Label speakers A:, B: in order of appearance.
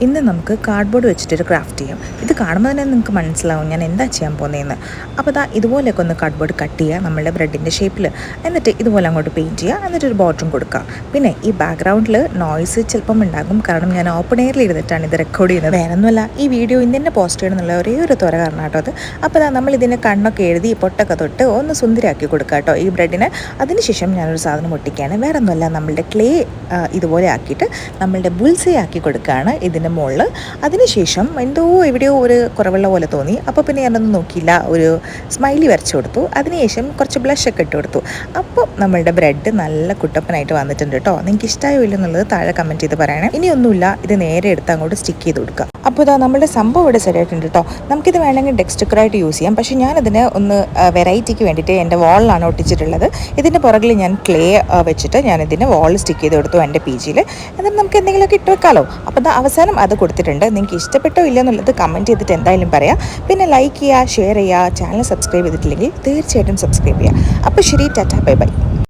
A: ഇന്ന് നമുക്ക് കാർഡ്ബോർഡ് വെച്ചിട്ടൊരു ക്രാഫ്റ്റ് ചെയ്യാം. ഇത് കാണുമ്പോൾ തന്നെ നിങ്ങൾക്ക് മനസ്സിലാവും ഞാൻ എന്താ ചെയ്യാൻ പോകുന്നതെന്ന്. അപ്പോൾ ഇതുപോലെയൊക്കെ ഒന്ന് കാർഡ്ബോർഡ് കട്ട് ചെയ്യുക നമ്മളുടെ ബ്രെഡിൻ്റെ ഷേപ്പിൽ. എന്നിട്ട് ഇതുപോലെ അങ്ങോട്ട് പെയിൻറ്റ് ചെയ്യുക. എന്നിട്ടൊരു ബോട്ടം കൊടുക്കുക. പിന്നെ ഈ ബാക്ക്ഗ്രൗണ്ടിൽ നോയ്സ് ചിലപ്പം ഉണ്ടാകും, കാരണം ഞാൻ ഓപ്പൺ എയറിൽ ഇരുന്നിട്ടാണ് ഇത് റെക്കോർഡ് ചെയ്യുന്നത്. വേറൊന്നുമല്ല, ഈ വീഡിയോ ഇന്ന് തന്നെ പോസ്റ്റ് ചെയ്യണമെന്നുള്ള ഒരേ ഒരു ത്വര കാരണം കേട്ടോ അത്. അപ്പോൾ നമ്മൾ ഇതിൻ്റെ കണ്ണൊക്കെ എഴുതി പൊട്ടൊക്കെ തൊട്ട് ഒന്ന് സുന്ദരിയാക്കി കൊടുക്കുക കേട്ടോ ഈ ബ്രെഡിന്. അതിനുശേഷം ഞാനൊരു സാധനം ഒട്ടിക്കുകയാണ്. വേറൊന്നുമല്ല, നമ്മളുടെ ക്ലേ ഇതുപോലെ ആക്കിയിട്ട് നമ്മളുടെ ബുൾസൈ ആക്കി കൊടുക്കുകയാണ് ഇതിൻ്റെ മുകളിൽ. അതിനുശേഷം എവിടെയോ ഒരു കുറവുള്ള പോലെ തോന്നി. അപ്പോൾ പിന്നെ ഞാനൊന്നും നോക്കിയില്ല, ഒരു സ്മൈലി വരച്ചു കൊടുത്തു. അതിനുശേഷം കുറച്ച് ബ്ലഷൊക്കെ ഇട്ട് കൊടുത്തു. അപ്പോൾ നമ്മളുടെ ബ്രെഡ് നല്ല കുട്ടപ്പനായിട്ട് വന്നിട്ടുണ്ട് കേട്ടോ. നിങ്ങൾക്ക് ഇഷ്ടമായോ ഇല്ലെന്നുള്ളത് താഴെ കമൻറ്റ് ചെയ്ത് പറയണേ. ഇനിയൊന്നുമില്ല, ഇത് നേരെ എടുത്ത് അങ്ങോട്ട് സ്റ്റിക്ക് ചെയ്ത് കൊടുക്കുക. അപ്പോൾ നമ്മുടെ സംഭവം ഇവിടെ സെറ്റായിട്ടുണ്ട് കേട്ടോ. നമുക്കിത് വേണമെങ്കിൽ ഡെക്സ്റ്റക്കറായിട്ട് യൂസ് ചെയ്യാം. പക്ഷേ ഞാനതിന് ഒന്ന് വെറൈറ്റിക്ക് വേണ്ടിയിട്ട് എൻ്റെ വാളിലാണ് ഒട്ടിച്ചിട്ടുള്ളത്. ഇതിൻ്റെ പുറകിൽ ഞാൻ ക്ലേ വെച്ചിട്ട് ഞാനിതിന് വാൾ സ്റ്റിക്ക് ചെയ്ത് കൊടുത്തു എൻ്റെ പി ജിയിൽ. എന്നിട്ട് നമുക്ക് എന്തെങ്കിലുമൊക്കെ ഇട്ട് വെക്കാമല്ലോ. അപ്പോൾ അവസാനം അത് കൊടുത്തിട്ടുണ്ട്. നിങ്ങൾക്ക് ഇഷ്ടപ്പെട്ടോ ഇല്ല എന്നുള്ളത് കമൻറ്റ് ചെയ്തിട്ട് എന്തായാലും പറയാം. പിന്നെ ലൈക്ക് ചെയ്യുക, ഷെയർ ചെയ്യുക. ചാനൽ സബ്സ്ക്രൈബ് ചെയ്തിട്ടില്ലെങ്കിൽ തീർച്ചയായിട്ടും സബ്സ്ക്രൈബ് ചെയ്യുക. അപ്പോൾ ശരി, ടാറ്റാ, ബൈ ബൈ.